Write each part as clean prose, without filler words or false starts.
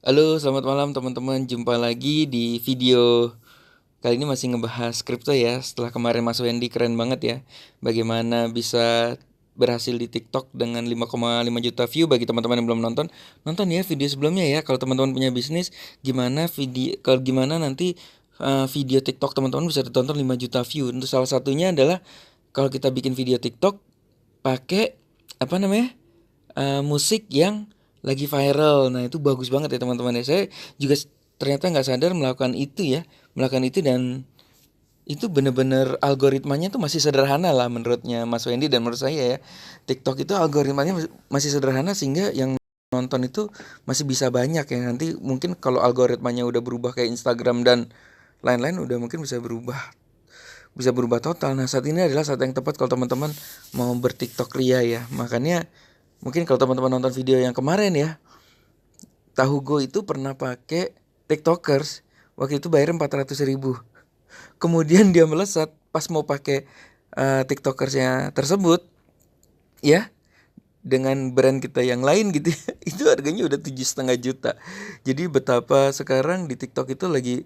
Halo, selamat malam teman-teman. Jumpa lagi di video kali ini masih ngebahas kripto ya. Setelah kemarin Mas Wendy keren banget ya. Bagaimana bisa berhasil di TikTok dengan 5,5 juta view bagi teman-teman yang belum nonton. Nonton ya video sebelumnya ya. Kalau teman-teman punya bisnis, gimana nanti video TikTok teman-teman bisa ditonton 5 juta view. Untuk salah satunya adalah kalau kita bikin video TikTok pakai apa namanya? Musik yang lagi viral. Nah, itu bagus banget ya teman-teman ya. Saya juga ternyata nggak sadar melakukan itu dan itu bener-bener algoritmanya tuh masih sederhana lah menurutnya Mas Wendy dan menurut saya ya. TikTok itu algoritmanya masih sederhana sehingga yang nonton itu masih bisa banyak ya. Nanti mungkin kalau algoritmanya udah berubah kayak Instagram dan lain-lain udah mungkin bisa berubah total. Nah, saat ini adalah saat yang tepat kalau teman-teman mau bertiktok ria ya. Makanya mungkin kalau teman-teman nonton video yang kemarin ya, Tahu Go itu pernah pakai TikTokers. Waktu itu bayar 400 ribu. Kemudian dia melesat pas mau pakai TikTokersnya tersebut, ya dengan brand kita yang lain gitu ya, itu harganya udah 7,5 juta. Jadi betapa sekarang di TikTok itu lagi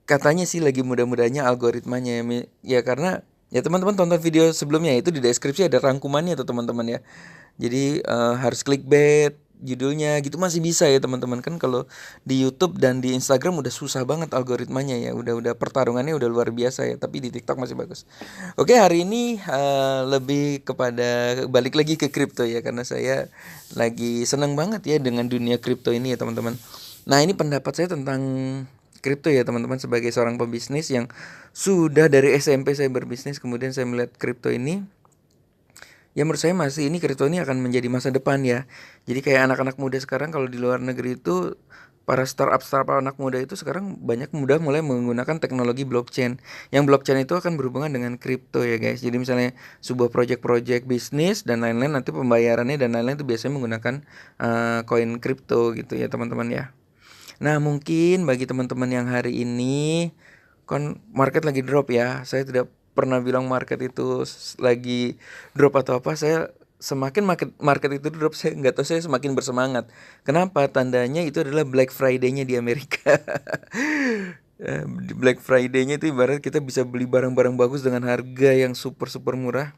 katanya sih lagi mudah-mudahnya algoritmanya ya, ya karena ya teman-teman tonton video sebelumnya itu di deskripsi ada rangkumannya tuh teman-teman ya. Jadi harus clickbait judulnya gitu masih bisa ya teman-teman kan kalau di YouTube dan di Instagram udah susah banget algoritmanya ya udah pertarungannya udah luar biasa ya tapi di TikTok masih bagus. Oke hari ini lebih kepada balik lagi ke kripto ya karena saya lagi seneng banget ya dengan dunia kripto ini ya teman-teman. Nah ini pendapat saya tentang kripto ya teman-teman sebagai seorang pebisnis yang sudah dari SMP saya berbisnis kemudian saya melihat kripto ini. Ya menurut saya masih ini kripto ini akan menjadi masa depan ya. Jadi kayak anak-anak muda sekarang kalau di luar negeri itu para startup anak muda itu sekarang banyak mudah mulai menggunakan teknologi blockchain. Yang blockchain itu akan berhubungan dengan kripto ya guys. Jadi misalnya sebuah project-project bisnis dan lain-lain nanti pembayarannya dan lain-lain itu biasanya menggunakan koin kripto gitu ya teman-teman ya. Nah mungkin bagi teman-teman yang hari ini kan market lagi drop ya. Saya tidak pernah bilang market itu lagi drop atau apa. Saya semakin market market itu drop saya nggak tahu saya semakin bersemangat. Kenapa? Tandanya itu adalah Black Friday-nya di Amerika. Di Black Friday-nya itu ibarat kita bisa beli barang-barang bagus dengan harga yang super super murah.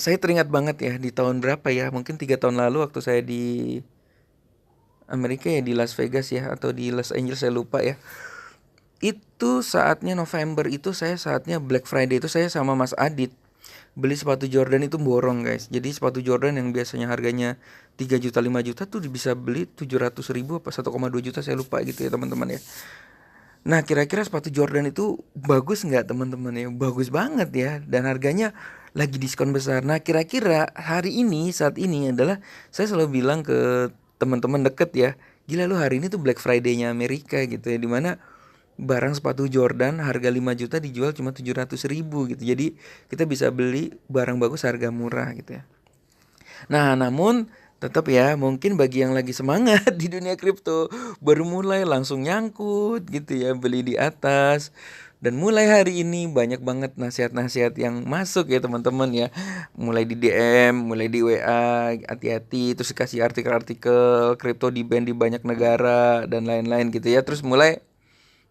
Saya teringat banget ya di tahun berapa ya? Mungkin 3 tahun lalu waktu saya di Amerika ya di Las Vegas ya atau di Los Angeles saya lupa ya. Itu saatnya November itu saya saatnya Black Friday itu saya sama Mas Adit beli sepatu Jordan itu borong guys. Jadi sepatu Jordan yang biasanya harganya 3 juta 5 juta tuh bisa beli 700 ribu apa 1,2 juta saya lupa gitu ya teman-teman ya. Nah kira-kira sepatu Jordan itu bagus nggak teman-teman ya? Bagus banget ya dan harganya lagi diskon besar. Nah kira-kira hari ini saat ini adalah saya selalu bilang ke teman-teman deket ya, gila lu hari ini tuh Black Friday-nya Amerika gitu ya, dimana barang sepatu Jordan harga 5 juta dijual cuma 700 ribu gitu. Jadi kita bisa beli barang bagus harga murah gitu ya. Nah, namun tetap ya mungkin bagi yang lagi semangat di dunia kripto baru mulai langsung nyangkut gitu ya beli di atas dan mulai hari ini banyak banget nasihat-nasihat yang masuk ya teman-teman ya mulai di DM mulai di WA hati-hati terus kasih artikel-artikel kripto di ban di banyak negara dan lain-lain gitu ya terus mulai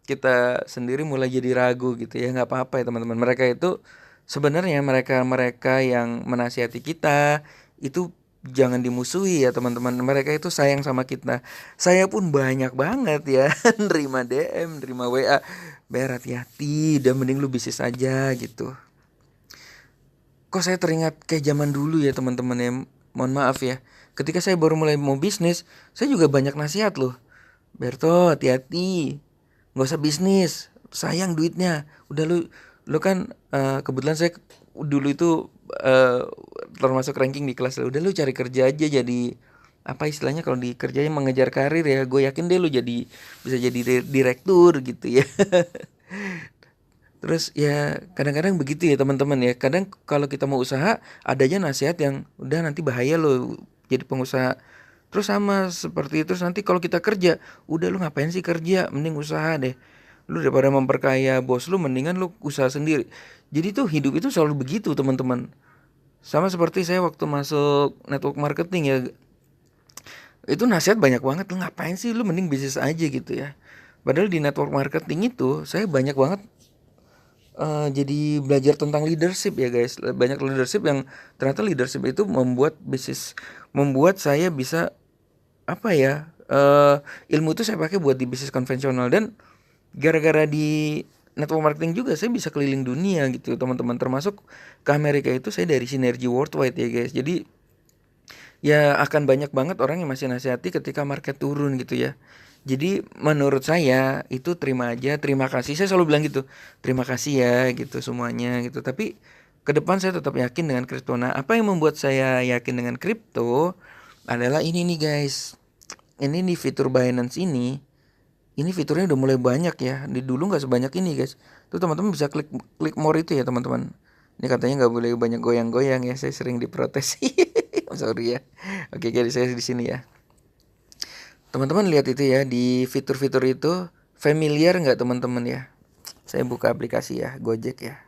kita sendiri mulai jadi ragu gitu ya nggak apa-apa ya teman-teman mereka itu sebenarnya mereka yang menasihati kita itu jangan dimusuhi ya teman-teman mereka itu sayang sama kita saya pun banyak banget ya nerima DM nerima WA Ber hati-hati udah mending lu bisnis aja gitu kok saya teringat kayak zaman dulu ya teman-teman ya mohon maaf ya ketika saya baru mulai mau bisnis saya juga banyak nasihat loh Berto hati-hati nggak usah bisnis sayang duitnya udah lu kan kebetulan saya dulu itu eh, termasuk ranking di kelas udah lu cari kerja aja jadi apa istilahnya kalau di kerjanya mengejar karir ya gue yakin deh lu jadi bisa jadi direktur gitu ya. Terus ya kadang-kadang begitu ya teman-teman ya kadang kalau kita mau usaha adanya nasihat yang udah nanti bahaya lo jadi pengusaha terus sama seperti itu terus nanti kalau kita kerja udah lu ngapain sih kerja mending usaha deh lu daripada memperkaya bos lu mendingan lu usaha sendiri jadi tuh hidup itu selalu begitu teman-teman sama seperti saya waktu masuk network marketing ya Itu nasihat banyak banget, lu ngapain sih, lu mending bisnis aja gitu ya. Padahal di network marketing itu saya banyak banget jadi belajar tentang leadership ya guys. Banyak leadership yang ternyata leadership itu membuat bisnis, membuat saya bisa apa ya, ilmu itu saya pakai buat di bisnis konvensional. Dan gara-gara di network marketing juga saya bisa keliling dunia gitu teman-teman, termasuk ke Amerika itu saya dari Sinergi Worldwide ya guys. Jadi ya akan banyak banget orang yang masih nasihati ketika market turun gitu ya. Jadi menurut saya itu terima aja, terima kasih. Saya selalu bilang gitu, terima kasih ya gitu semuanya gitu. Tapi ke depan saya tetap yakin dengan kripto. Nah, apa yang membuat saya yakin dengan kripto adalah ini nih guys. Ini nih fitur Binance ini fiturnya udah mulai banyak ya. Di dulu nggak sebanyak ini guys. Tuh teman-teman bisa klik klik more itu ya teman-teman. Ini katanya nggak boleh banyak goyang-goyang ya. Saya sering diprotes. Sorry ya. Oke guys, saya di sini ya. Teman-teman lihat itu ya, di fitur-fitur itu familiar nggak teman-teman ya? Saya buka aplikasi ya, Gojek ya.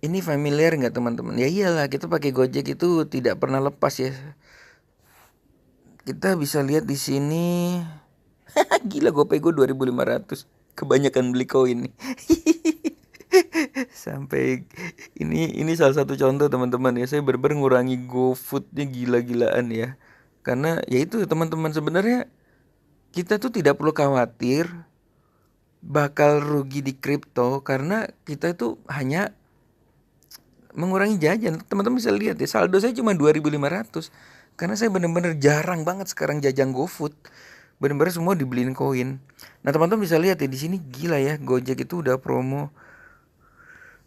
Ini familiar nggak teman-teman? Ya iyalah, kita pakai Gojek itu tidak pernah lepas ya. Kita bisa lihat di sini. Gila, GoPay gue 2.500. Kebanyakan beli koin nih. Sampai ini salah satu contoh teman-teman ya, saya bener-bener ngurangi GoFoodnya gila-gilaan ya. Karena ya itu teman-teman, sebenarnya kita tuh tidak perlu khawatir bakal rugi di kripto, karena kita itu hanya mengurangi jajan. Teman-teman bisa lihat ya, saldo saya cuma 2.500 karena saya bener-bener jarang banget sekarang jajan GoFood. Bener-bener semua dibeliin koin. Nah, teman-teman bisa lihat ya di sini, gila ya, Gojek itu udah promo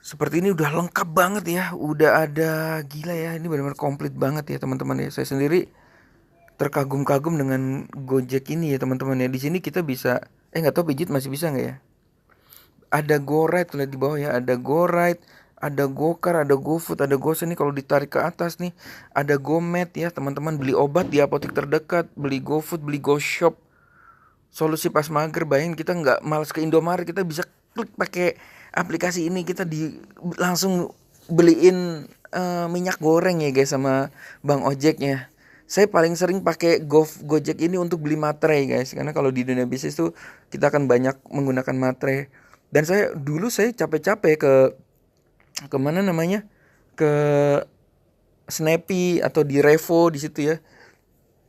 seperti ini, udah lengkap banget ya, udah ada, gila ya, ini benar-benar komplit banget ya teman-teman ya. Saya sendiri terkagum-kagum dengan Gojek ini ya teman-teman ya. Di sini kita bisa, nggak tahu pijit masih bisa nggak ya? Ada GoRide, lihat di bawah ya, ada GoRide, ada GoCar, ada GoFood, ada GoSend nih. Kalau ditarik ke atas nih, ada GoMed ya teman-teman, beli obat di apotek terdekat, beli GoFood, beli GoShop. Solusi pas mager, bayangin kita nggak malas ke Indomaret, kita bisa klik pakai aplikasi ini, kita langsung beliin minyak goreng ya guys sama Bang Ojeknya. Saya paling sering pakai Gojek ini untuk beli materai guys, karena kalau di dunia bisnis tuh kita akan banyak menggunakan materai. Dan saya capek-capek ke mana namanya, ke Snappy atau di Revo di situ ya.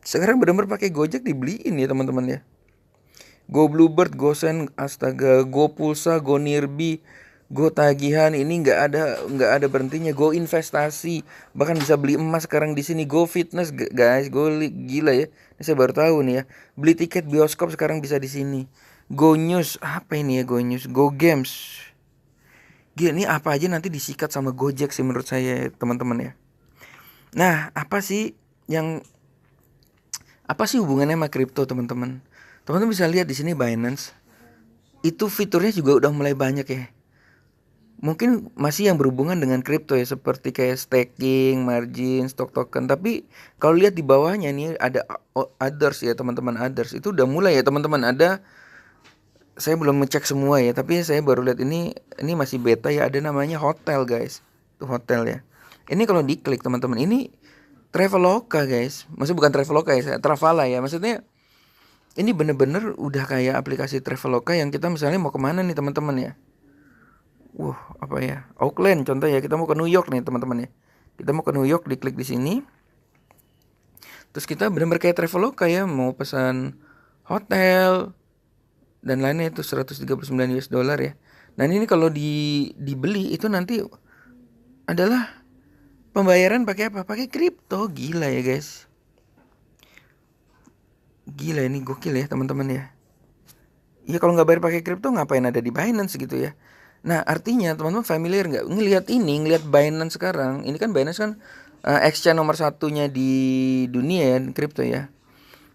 Sekarang benar-benar pakai Gojek dibeliin ya teman-teman ya. Go Bluebird, Go Send, astaga, Go Pulsa, Go Nirbi, Go Tagihan, ini nggak ada berhentinya. Go Investasi, bahkan bisa beli emas sekarang di sini. Go Fitness guys, gila ya. Ini saya baru tahu nih ya. Beli tiket bioskop sekarang bisa di sini. Go News, apa ini ya, Go News, Go Games. Gila, ini apa aja nanti disikat sama Gojek sih menurut saya teman-teman ya. Nah, apa sih hubungannya sama kripto teman-teman? Teman-teman bisa lihat di sini Binance. Itu fiturnya juga udah mulai banyak ya. Mungkin masih yang berhubungan dengan kripto ya, seperti kayak staking, margin, stock token. Tapi kalau lihat di bawahnya nih ada others ya teman-teman, others. Itu udah mulai ya teman-teman, ada. Saya belum ngecek semua ya, tapi saya baru lihat ini masih beta ya, ada namanya hotel guys. Itu hotel ya. Ini kalau diklik teman-teman, ini Traveloka guys. Maksudnya bukan Traveloka ya, Travala ya. Maksudnya ini bener-bener udah kayak aplikasi Traveloka yang kita misalnya mau kemana nih teman-teman ya. Apa ya? Auckland contoh ya, kita mau ke New York nih teman-teman ya. Kita mau ke New York, diklik di sini. Terus kita bener-bener kayak Traveloka ya, mau pesan hotel dan lainnya, itu 139 US dollar ya. Nah, ini kalau dibeli itu nanti adalah pembayaran pakai apa? Pakai kripto. Gila ya guys. Gila, ini gokil ya teman-teman ya. Ya kalau nggak bayar pakai kripto ngapain ada di Binance gitu ya. Nah, artinya teman-teman familiar nggak ngelihat Binance sekarang? Ini kan Binance kan exchange nomor satunya di dunia ya, kripto ya.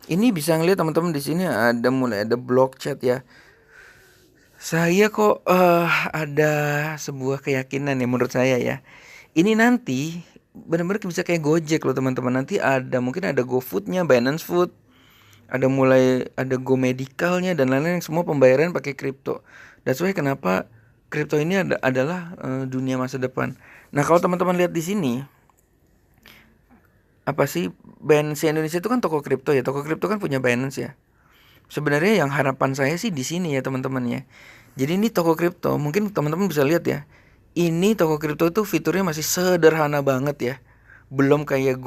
Ini bisa ngelihat teman-teman di sini mulai ada block chat ya. Saya kok ada sebuah keyakinan ya menurut saya ya. Ini nanti benar-benar bisa kayak Gojek loh teman-teman. Nanti mungkin ada GoFoodnya, Binance Food, ada Go Medicalnya dan lain-lain, yang semua pembayaran pakai kripto. That's why kenapa kripto ini adalah dunia masa depan. Nah, kalau teman-teman lihat di sini, apa sih, Binance Indonesia itu kan toko kripto ya. Toko kripto kan punya Binance ya. Sebenarnya yang harapan saya sih di sini ya teman-teman ya. Jadi ini toko kripto, mungkin teman-teman bisa lihat ya. Ini toko kripto itu fiturnya masih sederhana banget ya. Belum kayak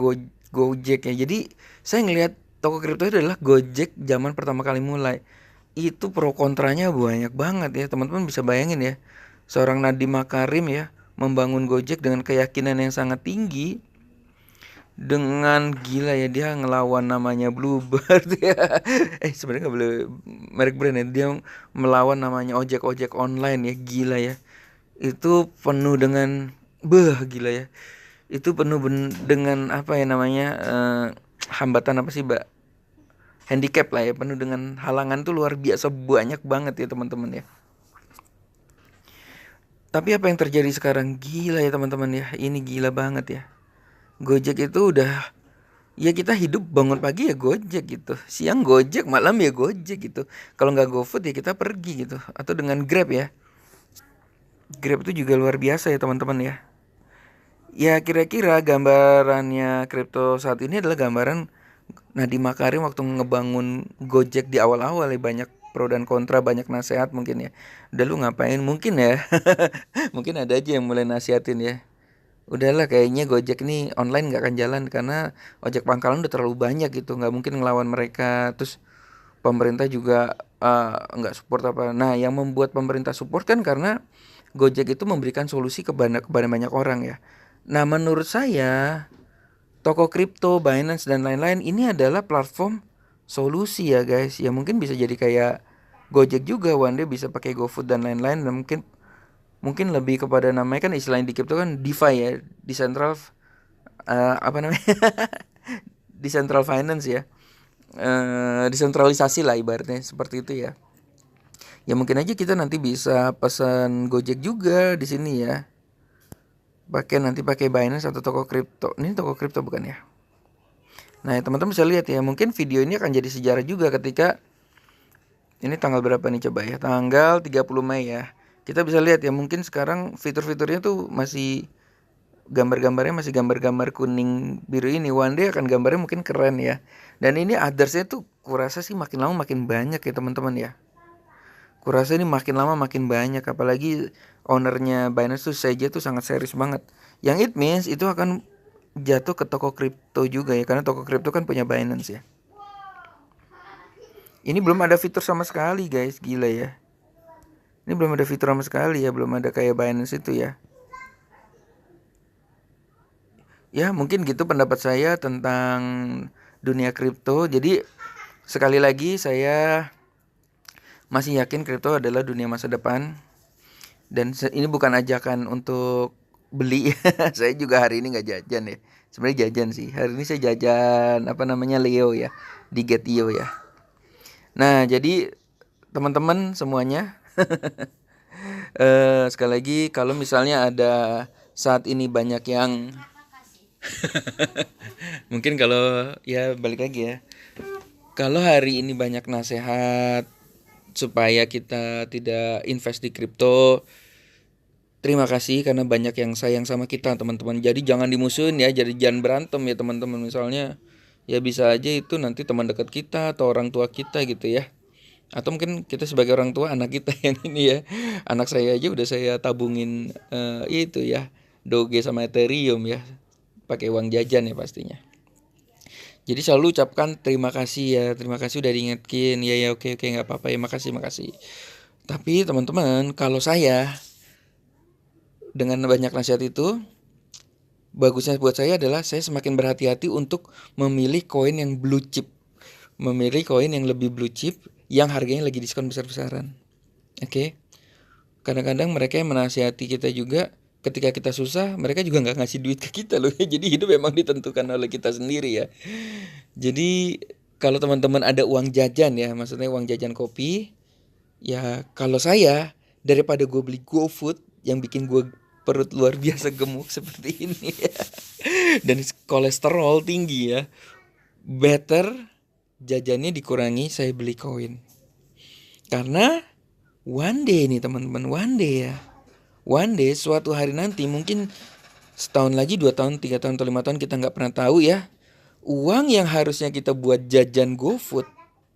Gojek ya. Jadi saya ngelihat toko kripto itu adalah Gojek zaman pertama kali mulai. Itu pro kontranya banyak banget ya. Teman-teman bisa bayangin ya. Seorang Nadiem Makarim ya membangun Gojek dengan keyakinan yang sangat tinggi, dengan gila ya dia ngelawan namanya Bluebird ya. Sebenarnya nggak boleh merek brand ya. Dia melawan namanya ojek online ya, gila ya. Itu penuh dengan gila ya. Itu penuh dengan apa ya namanya, hambatan apa sih, Mbak? Handicap lah ya, penuh dengan halangan tuh luar biasa banyak banget ya teman-teman ya. Tapi apa yang terjadi sekarang, gila ya teman-teman ya. Ini gila banget ya. Gojek itu udah, ya kita hidup bangun pagi ya Gojek gitu, siang Gojek, malam ya Gojek gitu. Kalau nggak GoFood ya kita pergi gitu, atau dengan Grab ya. Grab itu juga luar biasa ya teman-teman ya. Ya kira-kira gambarannya kripto saat ini adalah gambaran Nadiem Makarim waktu ngebangun Gojek di awal-awal ya, banyak pro dan kontra, banyak nasihat mungkin ya. Udah lu ngapain mungkin ya. Mungkin ada aja yang mulai nasihatin ya. Udahlah kayaknya Gojek nih online nggak akan jalan karena ojek pangkalan udah terlalu banyak gitu, nggak mungkin ngelawan mereka. Terus pemerintah juga nggak support apa. Nah, yang membuat pemerintah support kan karena Gojek itu memberikan solusi kepada banyak orang ya. Nah, menurut saya toko kripto, Binance dan lain-lain ini adalah platform solusi ya guys. Ya mungkin bisa jadi kayak Gojek juga, one day bisa pakai GoFood dan lain-lain. Dan mungkin lebih kepada namanya kan istilahnya di kripto kan DeFi ya, decentral, apa namanya, decentral finance ya, desentralisasi lah ibaratnya seperti itu ya. Ya mungkin aja kita nanti bisa pesan Gojek juga di sini ya, pakai Binance atau toko kripto. Ini toko kripto bukan ya? Nah ya, teman-teman bisa lihat ya, mungkin video ini akan jadi sejarah juga ketika ini tanggal berapa nih coba ya, tanggal 30 Mei ya. Kita bisa lihat ya, mungkin sekarang fitur-fiturnya tuh masih gambar-gambarnya masih gambar-gambar kuning biru ini. One day akan gambarnya mungkin keren ya. Dan ini othersnya tuh kurasa sih makin lama makin banyak ya teman-teman ya. Kurasa ini makin lama makin banyak, apalagi ownernya Binance tuh saja tuh sangat serius banget. Yang it means itu akan jatuh ke toko kripto juga ya, karena toko kripto kan punya Binance ya. Ini belum ada fitur sama sekali guys, gila ya. Ini belum ada fitur sama sekali ya, belum ada kayak Binance itu ya. Ya mungkin gitu pendapat saya tentang dunia kripto. Jadi sekali lagi saya masih yakin kripto adalah dunia masa depan. Dan ini bukan ajakan untuk beli. Saya juga hari ini nggak jajan ya. Sebenarnya jajan sih. Hari ini saya jajan apa namanya Leo ya, di Getio ya. Nah jadi teman-teman semuanya, sekali lagi kalau misalnya ada saat ini banyak yang mungkin kalau ya balik lagi ya, kalau hari ini banyak nasihat supaya kita tidak invest di kripto, terima kasih karena banyak yang sayang sama kita teman-teman. Jadi jangan dimusuhin ya, jadi jangan berantem ya teman-teman. Misalnya ya bisa aja itu nanti teman dekat kita atau orang tua kita gitu ya. Atau mungkin kita sebagai orang tua anak kita yang ini ya. Anak saya aja udah saya tabungin itu ya, Doge sama Ethereum ya, pakai uang jajan ya pastinya. Jadi selalu ucapkan terima kasih ya, terima kasih udah diingetin ya, ya oke nggak apa-apa ya, makasih. Tapi teman-teman, kalau saya dengan banyak nasihat itu, bagusnya buat saya adalah saya semakin berhati-hati untuk memilih koin yang blue chip, memilih koin yang lebih blue chip, yang harganya lagi diskon besar-besaran. Oke. Kadang-kadang mereka yang menasihati kita juga, ketika kita susah mereka juga nggak ngasih duit ke kita loh ya. Jadi hidup memang ditentukan oleh kita sendiri ya. Jadi kalau teman-teman ada uang jajan ya, maksudnya uang jajan kopi, ya kalau saya daripada gue beli GoFood yang bikin gue perut luar biasa gemuk seperti ini ya, dan kolesterol tinggi ya, better jajannya dikurangi, saya beli koin. Karena one day nih teman-teman, one day ya, one day suatu hari nanti mungkin setahun lagi, 2 tahun, 3 tahun, atau 5 tahun kita nggak pernah tahu ya. Uang yang harusnya kita buat jajan GoFood,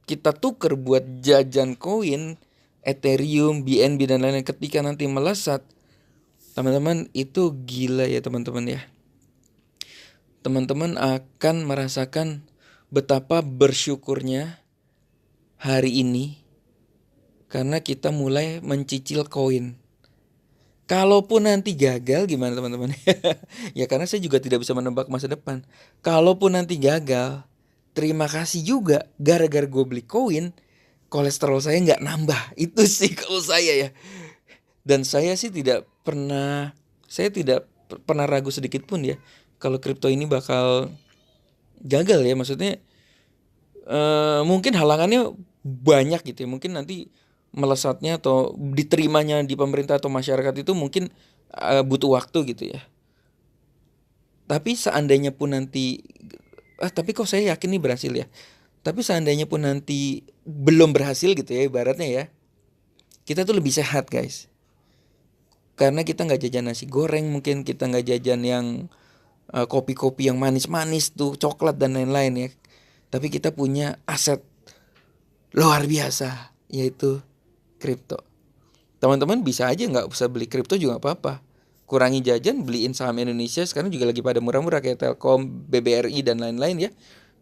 kita tuker buat jajan koin, Ethereum, BNB dan lain-lain. Ketika nanti melesat, teman-teman, itu gila ya teman-teman ya. Teman-teman akan merasakan betapa bersyukurnya hari ini karena kita mulai mencicil koin. Kalaupun nanti gagal gimana teman-teman? Ya karena saya juga tidak bisa menebak masa depan. Kalaupun nanti gagal, terima kasih juga. Gara-gara gue beli koin, kolesterol saya nggak nambah. Itu sih kalau saya ya. Dan saya sih saya tidak pernah ragu sedikit pun ya. Kalau kripto ini bakal gagal ya. Maksudnya mungkin halangannya banyak gitu ya. Mungkin nanti melesatnya atau diterimanya di pemerintah atau masyarakat itu mungkin butuh waktu gitu ya. Tapi seandainya pun nanti tapi kok saya yakin nih berhasil ya. Tapi seandainya pun nanti belum berhasil gitu ya ibaratnya ya. Kita tuh lebih sehat guys. Karena kita nggak jajan nasi goreng, mungkin kita nggak jajan yang kopi-kopi yang manis-manis tuh, coklat dan lain-lain ya. Tapi kita punya aset luar biasa, yaitu kripto. Teman-teman bisa aja nggak usah beli kripto juga nggak apa-apa. Kurangi jajan, beliin saham Indonesia, sekarang juga lagi pada murah-murah kayak Telkom, BBRI dan lain-lain ya.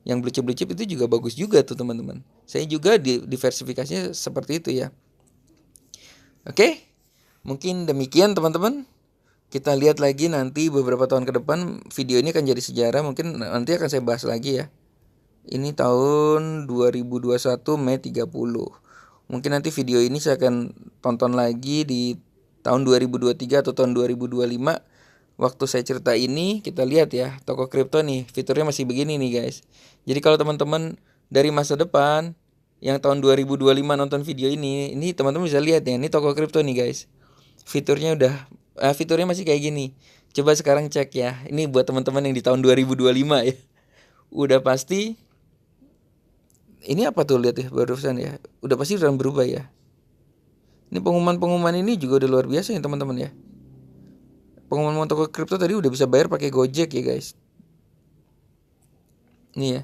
Yang blue chip itu juga bagus juga tuh teman-teman. Saya juga diversifikasinya seperti itu ya. Oke, mungkin demikian teman-teman. Kita lihat lagi nanti beberapa tahun ke depan video ini akan jadi sejarah. Mungkin nanti akan saya bahas lagi ya. Ini tahun 2021 Mei 30. Mungkin nanti video ini saya akan tonton lagi di tahun 2023 atau tahun 2025. Waktu saya cerita ini kita lihat ya toko kripto nih fiturnya masih begini nih guys. Jadi kalau teman-teman dari masa depan yang tahun 2025 nonton video ini teman-teman bisa lihat ya ini toko kripto nih guys. Fiturnya masih kayak gini. Coba sekarang cek ya. Ini buat teman-teman yang di tahun 2025 ya. Udah pasti ini apa tuh lihat ya barusan ya. Udah pasti udah berubah ya. Ini pengumuman ini juga udah luar biasa ya teman-teman ya. Pengumuman toko kripto tadi udah bisa bayar pakai Gojek ya guys. Nih ya.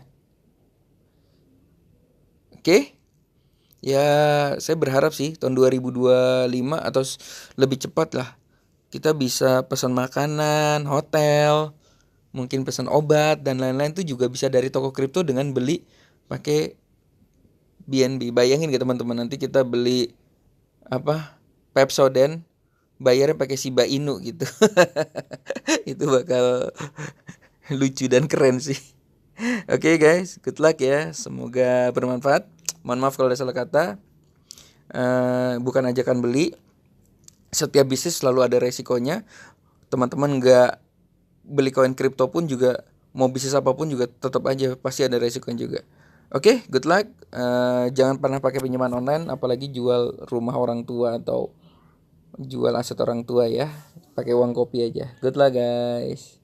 Oke. Ya saya berharap sih tahun 2025 atau lebih cepat lah. Kita bisa pesan makanan, hotel, mungkin pesan obat dan lain-lain tuh juga bisa dari toko kripto dengan beli pakai BNB. Bayangin ya teman-teman, nanti kita beli Pepsodent bayarnya pakai Shiba Inu gitu. Itu bakal lucu dan keren sih. Oke guys, good luck ya. Semoga bermanfaat. Mohon maaf kalau ada salah kata. Bukan ajakan beli. Setiap bisnis selalu ada resikonya. Teman-teman nggak beli koin kripto pun juga, mau bisnis apapun juga tetap aja pasti ada resikonya juga. Oke, good luck. Jangan pernah pakai pinjaman online, apalagi jual rumah orang tua atau jual aset orang tua ya. Pakai uang kopi aja. Good luck guys.